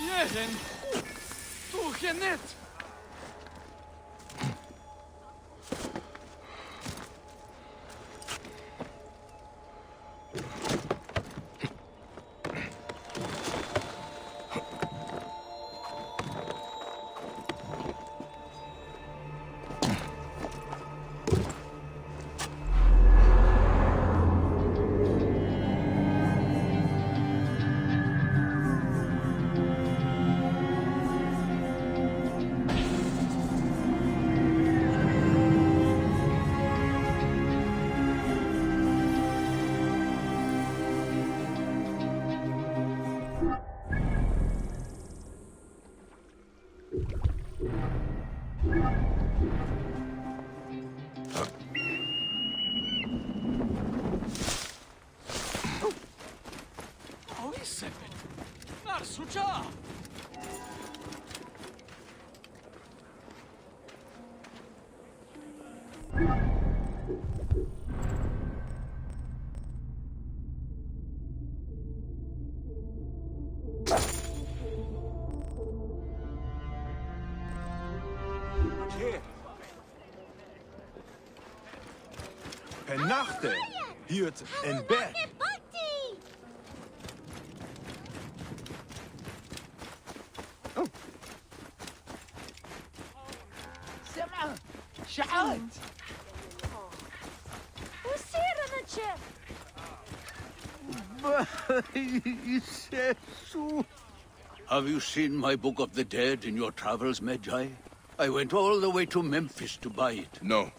Jeren! Du genet! Sucha! Pennachte, hiert en bed. شعات وسير Have you seen my Book of the Dead in your travels, Medjay? I went all the way to Memphis to buy it. No.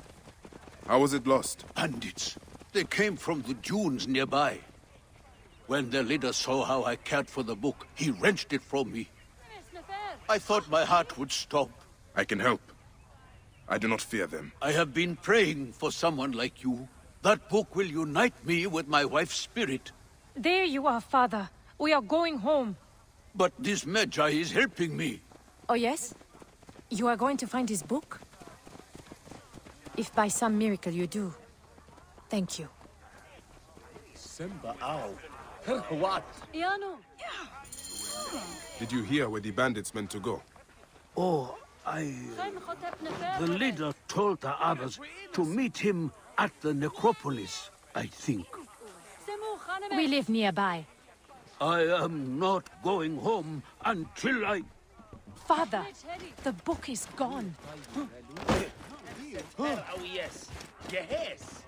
How was it lost? Bandits. They came from the dunes nearby. When their leader saw how I cared for the book, he wrenched it from me. I thought my heart would stop. I can help. I do not fear them. I have been praying for someone like you. That book will unite me with my wife's spirit. There you are, Father. We are going home. But this Medjay is helping me. Oh, yes? You are going to find his book? If by some miracle you do, thank you. Simba ow. What? Iano. Did you hear where the bandits meant to go? Oh, The leader told the others to meet him at the necropolis, I think. We live nearby. I am not going home until I... Father, the book is gone. Oh, yes. Yes.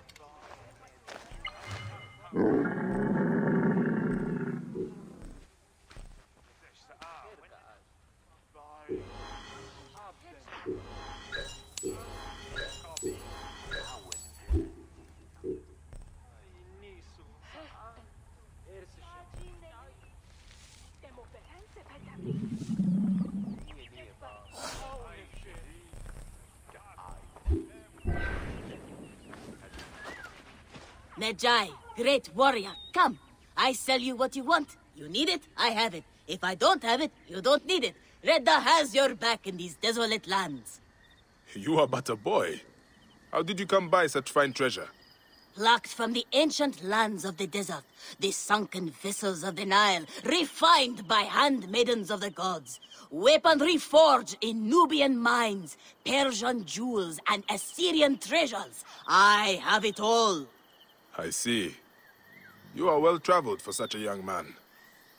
Medjay, great warrior, come. I sell you what you want. You need it, I have it. If I don't have it, you don't need it. Redda has your back in these desolate lands. You are but a boy. How did you come by such fine treasure? Plucked from the ancient lands of the desert, the sunken vessels of the Nile, refined by handmaidens of the gods. Weaponry forged in Nubian mines, Persian jewels, and Assyrian treasures. I have it all. I see. You are well traveled for such a young man.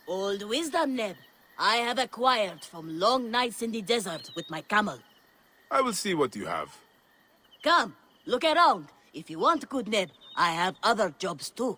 Old wisdom, Neb. I have acquired from long nights in the desert with my camel. I will see what you have. Come, look around. If you want good Neb, I have other jobs too.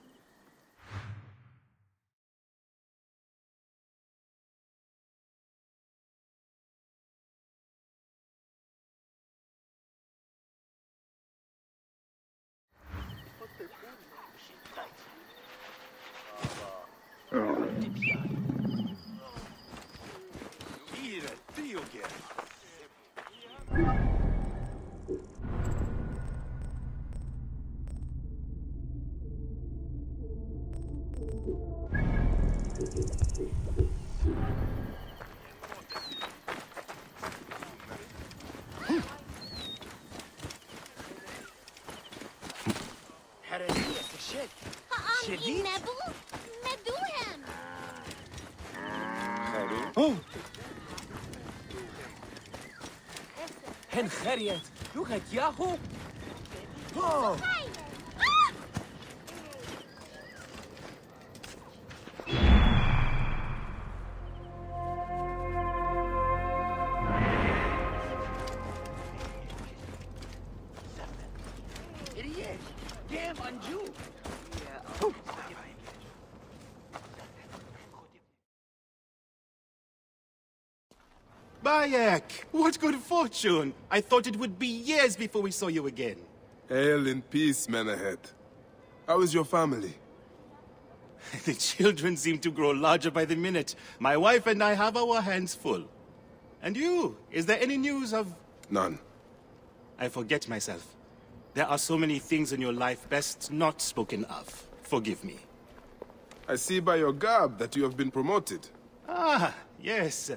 Kedit? Oh, Hen Geriet. Look at Yahoo. Oh. Idiot. Damn Anju. Bayek! What good fortune! I thought it would be years before we saw you again. Hail in peace, Menehet. How is your family? The children seem to grow larger by the minute. My wife and I have our hands full. And you? Is there any news of... None. I forget myself. There are so many things in your life best not spoken of. Forgive me. I see by your garb that you have been promoted. Ah, yes.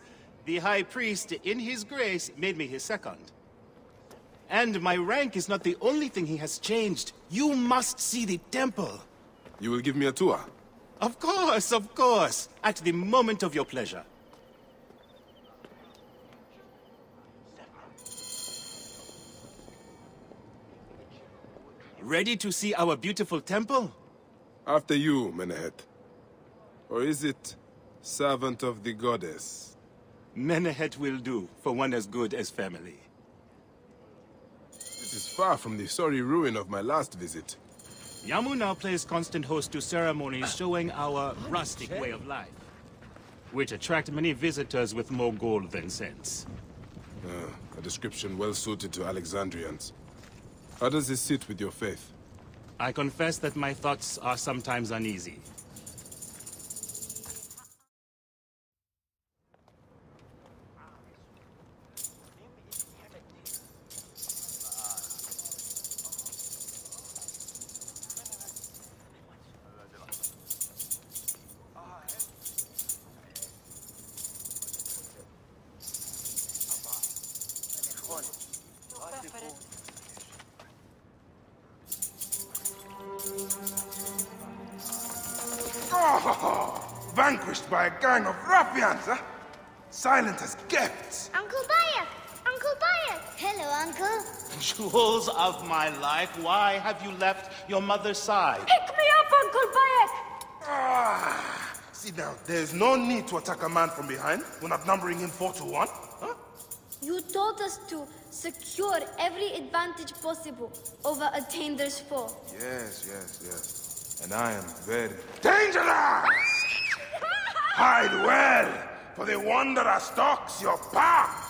The High Priest, in his grace, made me his second. And my rank is not the only thing he has changed. You must see the temple. You will give me a tour? Of course, of course. At the moment of your pleasure. Ready to see our beautiful temple? After you, Menehet. Or is it servant of the goddess? Menehet will do, for one as good as family. This is far from the sorry ruin of my last visit. Yamu now plays constant host to ceremonies showing our rustic way of life, which attract many visitors with more gold than sense. A description well suited to Alexandrians. How does this sit with your faith? I confess that my thoughts are sometimes uneasy. Vanquished by a gang of ruffians, huh? Silent as kept. Uncle Bayek! Uncle Bayek! Hello, Uncle. Jewels of my life, why have you left your mother's side? Pick me up, Uncle Bayek! Sit down. There's no need to attack a man from behind. We're not numbering him 4-1. Huh? You taught us to secure every advantage possible over a Tander's foe. Yes. And I am very dangerous! Hide well, for the wanderer stalks your path.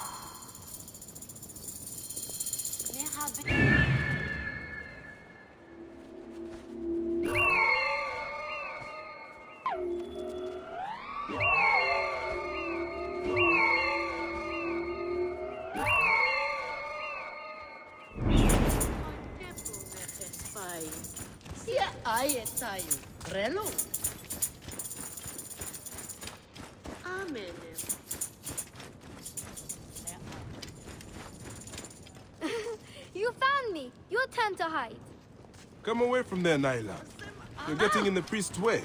You found me. Your turn to hide. Come away from there, Naila. You're getting in the priest's way.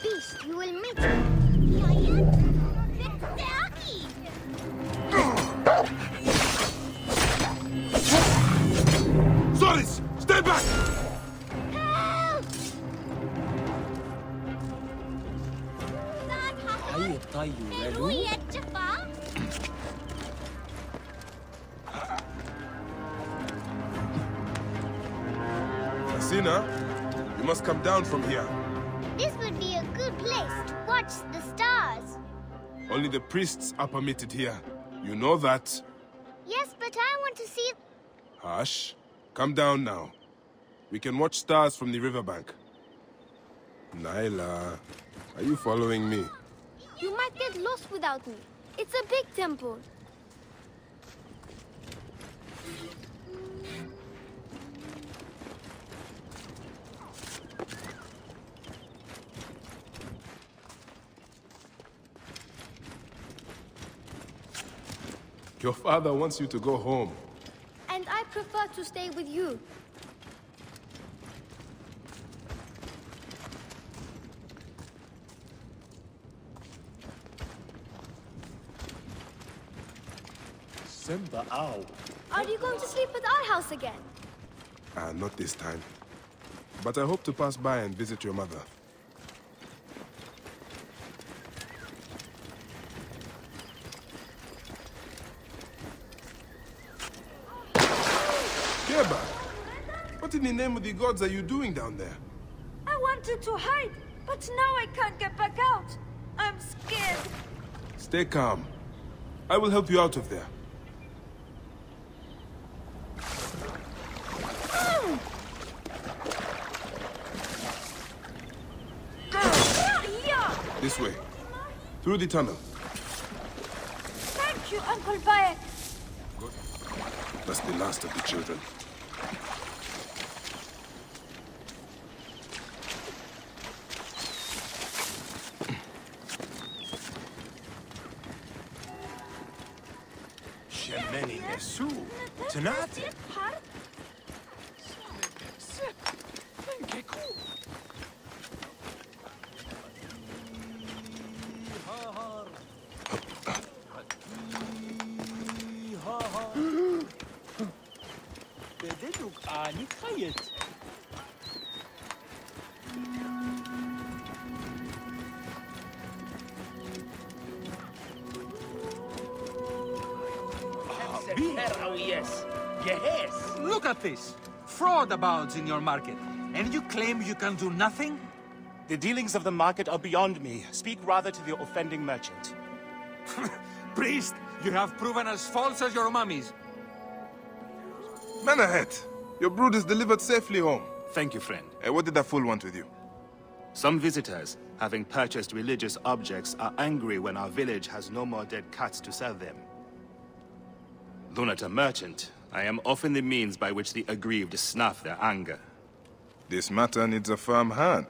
Beast, you will meet. Zoris, stay back! Asina, you must come down from here. This would be a good place to watch the stars. Only the priests are permitted here. You know that. Yes, but I want to see... Hush. Come down now. We can watch stars from the riverbank. Naila, are you following me? You might get lost without me. It's a big temple. Your father wants you to go home. And I prefer to stay with you. Simba, ow. Are you going to sleep at our house again? Not this time. But I hope to pass by and visit your mother. Keba! What in the name of the gods are you doing down there? I wanted to hide, but now I can't get back out. I'm scared. Stay calm. I will help you out of there. This way. Through the tunnel. Thank you, Uncle Bayek. Good. That's the last of the children. Shemeni Nesu. Tonight. Look at this! Fraud abounds in your market, and you claim you can do nothing? The dealings of the market are beyond me. Speak rather to the offending merchant. Priest, you have proven as false as your mummies. Manahet, your brood is delivered safely home. Thank you, friend. What did that fool want with you? Some visitors, having purchased religious objects, are angry when our village has no more dead cats to sell them. Though not a merchant, I am often the means by which the aggrieved snuff their anger. This matter needs a firm hand.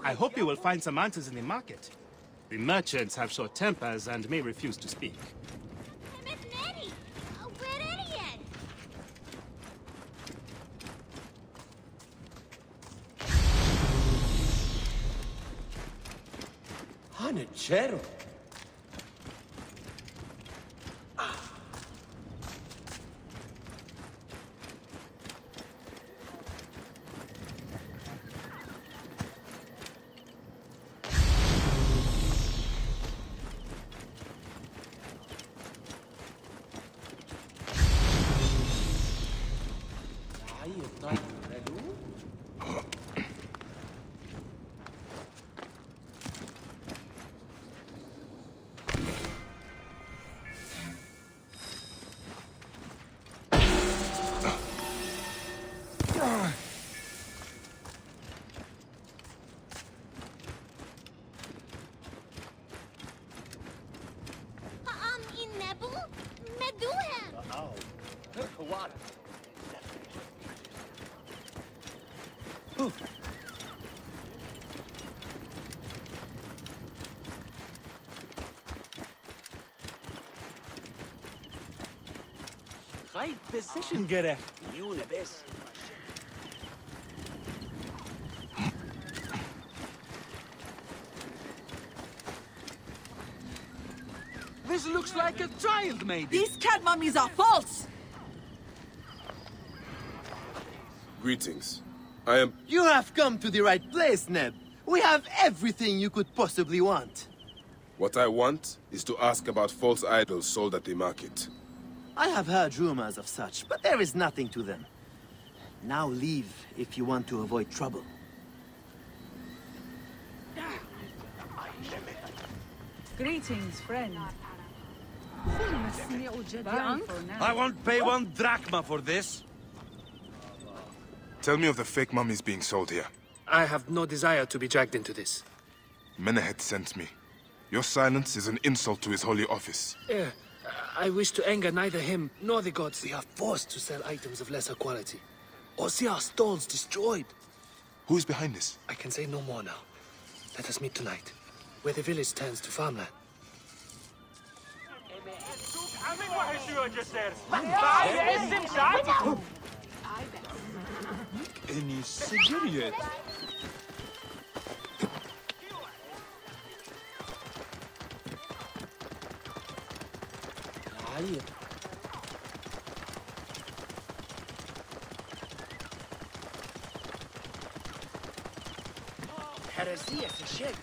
I hope you will find some answers in the market. The merchants have short tempers and may refuse to speak. Hanachero. Right position, Gareth. You the best. This looks like a child, maybe. These cat mummies are false! Greetings. I am... You have come to the right place, Neb. We have everything you could possibly want. What I want is to ask about false idols sold at the market. I have heard rumors of such, but there is nothing to them. Now leave if you want to avoid trouble. Greetings, friend. I won't pay 1 drachma for this. Tell me of the fake mummies being sold here. I have no desire to be dragged into this. Menehet sent me. Your silence is an insult to his holy office. I wish to anger neither him nor the gods. We are forced to sell items of lesser quality, or see our stalls destroyed. Who is behind this? I can say no more now. Let us meet tonight, where the village turns to farmland. Any cigarette? Heresy is a shit.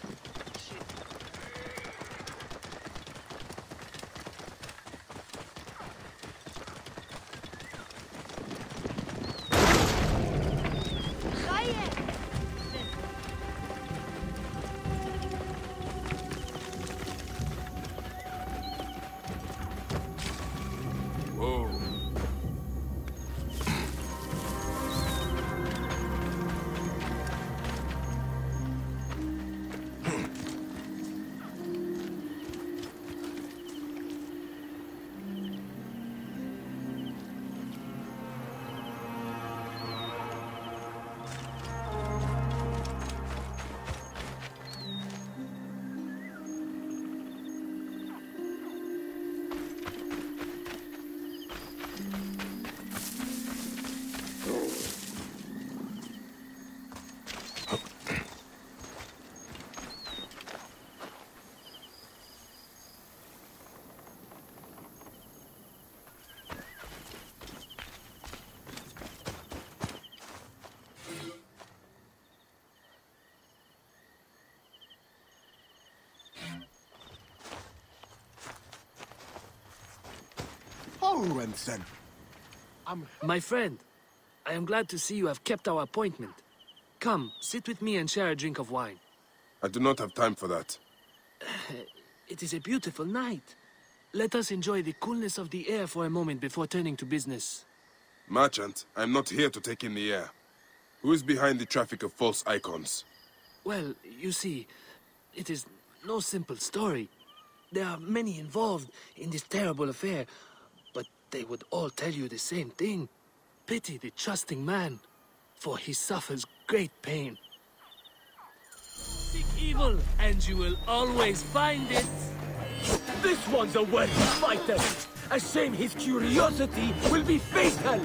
Hohensen. My friend, I am glad to see you have kept our appointment. Come, sit with me and share a drink of wine. I do not have time for that. It is a beautiful night. Let us enjoy the coolness of the air for a moment before turning to business. Merchant, I am not here to take in the air. Who is behind the traffic of false icons? Well, you see, it is no simple story. There are many involved in this terrible affair, but they would all tell you the same thing. Pity the trusting man, for he suffers great pain. Seek evil, and you will always find it. This one's a worthy fighter. A shame his curiosity will be fatal.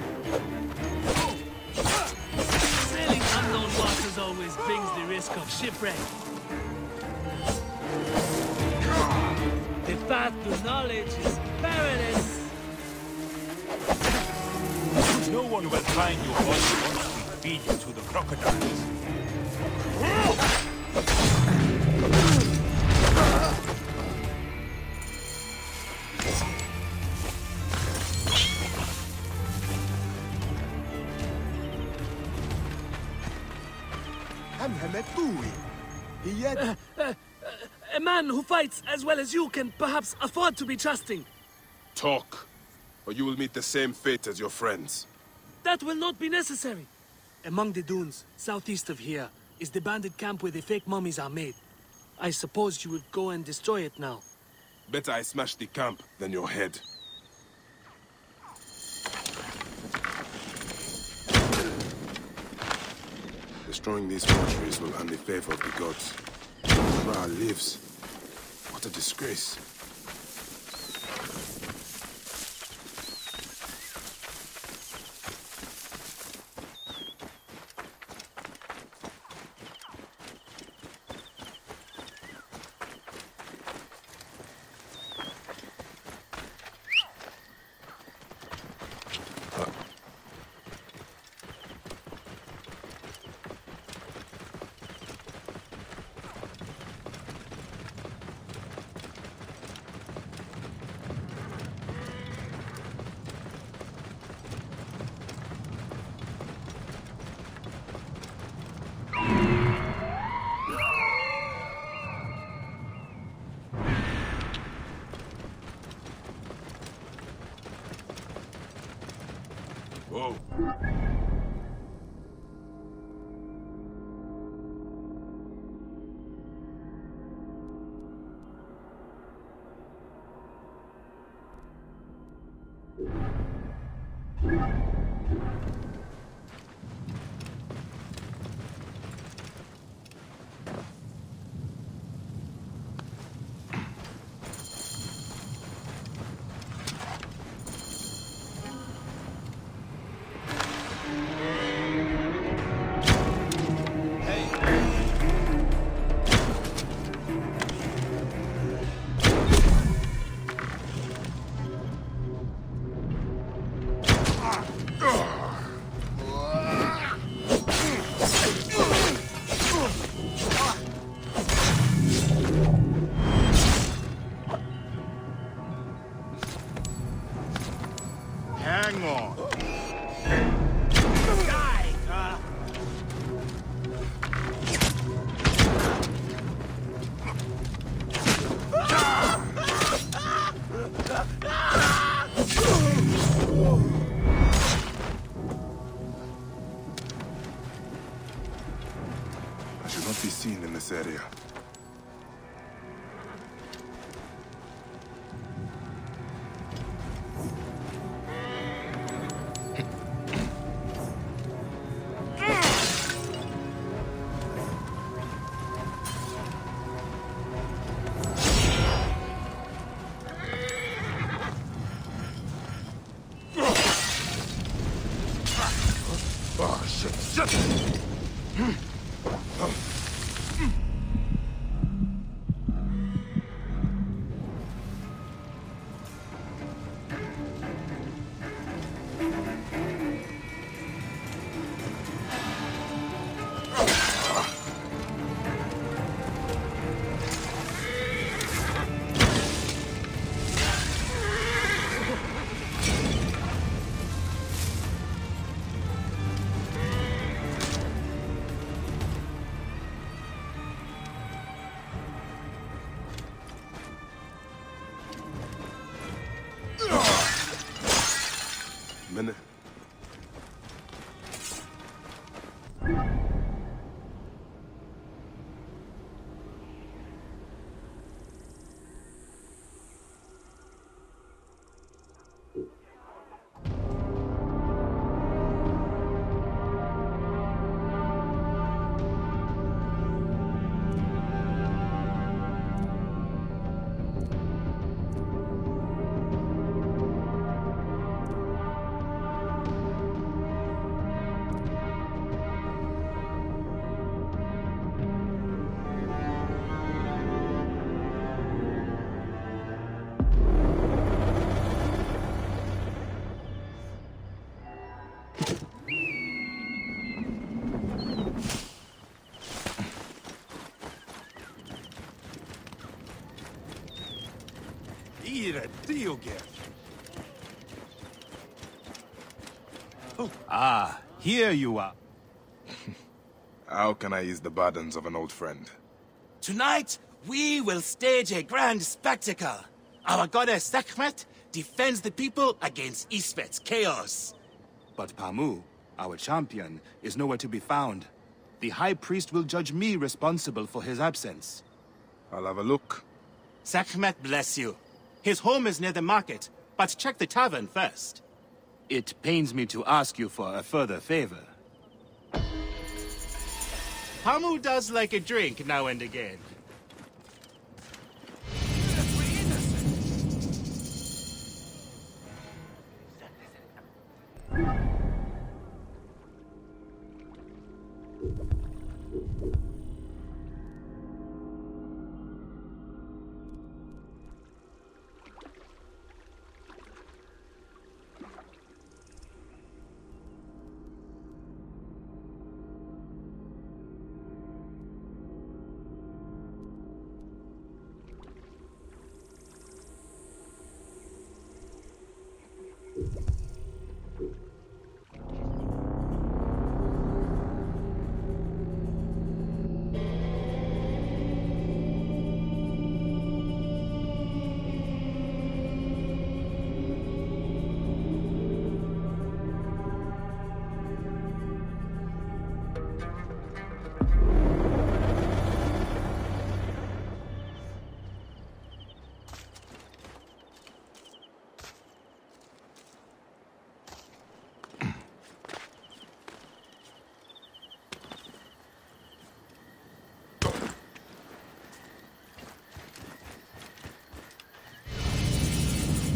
Sailing unknown waters always brings the risk of shipwreck. The path to knowledge is perilous. No one will find your body once we feed you to the crocodiles. A man who fights as well as you can perhaps afford to be trusting. Talk, or you will meet the same fate as your friends. That will not be necessary. Among the dunes, southeast of here, is the bandit camp where the fake mummies are made. I suppose you would go and destroy it now. Better I smash the camp than your head. The Destroying these forgeries will earn the favor of the gods. Ra lives. What a disgrace. Whoa. Hang on. I should not be seen in this area. Oh, shit! Minute. Ah, here you are. How can I ease the burdens of an old friend? Tonight, we will stage a grand spectacle. Our goddess Sekhmet defends the people against Isfet's chaos. But Pamu, our champion, is nowhere to be found. The High Priest will judge me responsible for his absence. I'll have a look. Sekhmet bless you. His home is near the market, but check the tavern first. It pains me to ask you for a further favor. Hamu does like a drink now and again.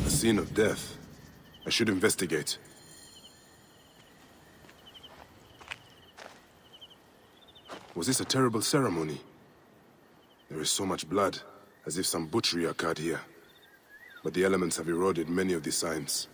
Scene of death. I should investigate. Was this a terrible ceremony? There is so much blood, as if some butchery occurred here. But the elements have eroded many of the signs.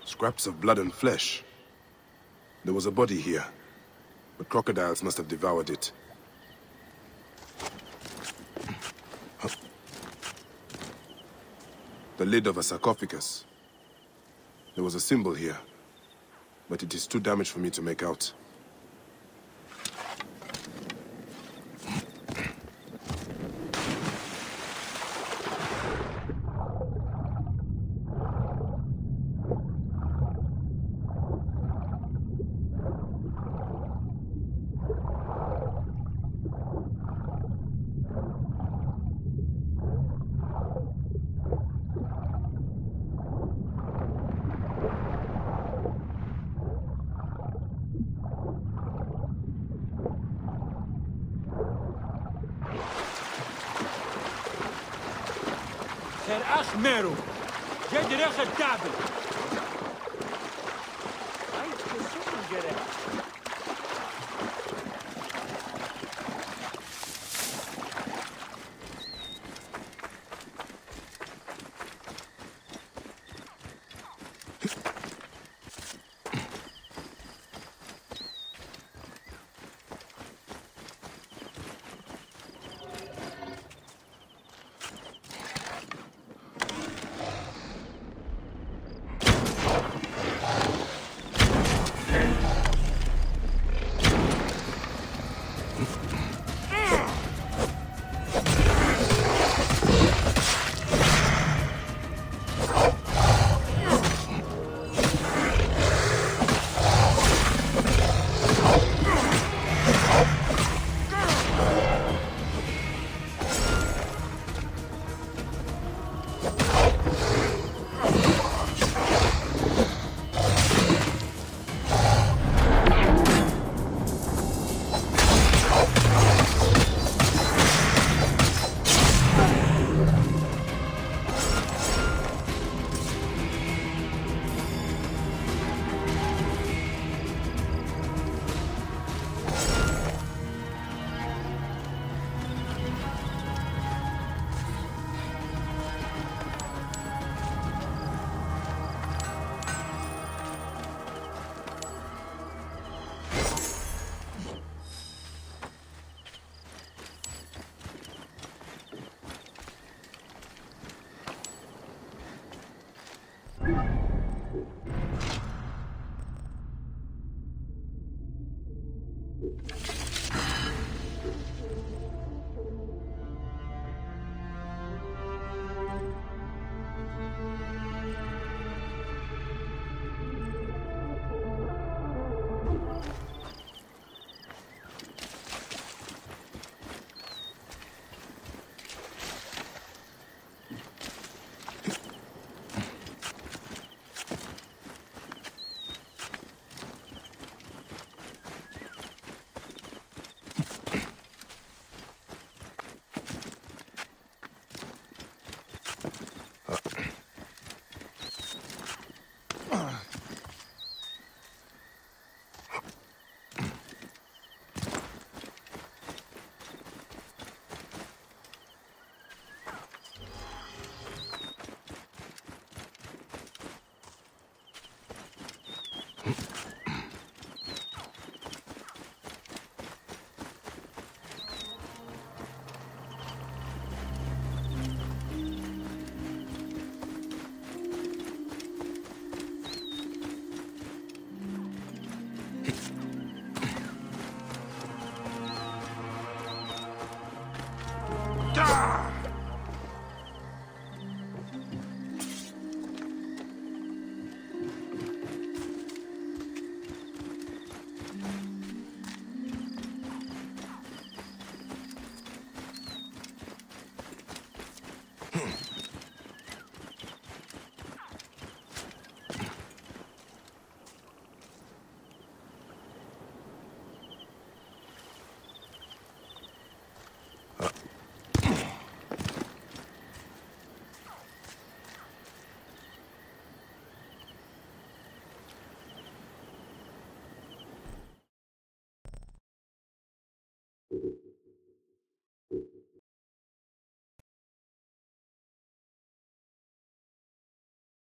Scraps of blood and flesh. There was a body here, but crocodiles must have devoured it. The lid of a sarcophagus. There was a symbol here, but it is too damaged for me to make out. أخ ميرو جد رخ التعبي عايز تشوف الجرح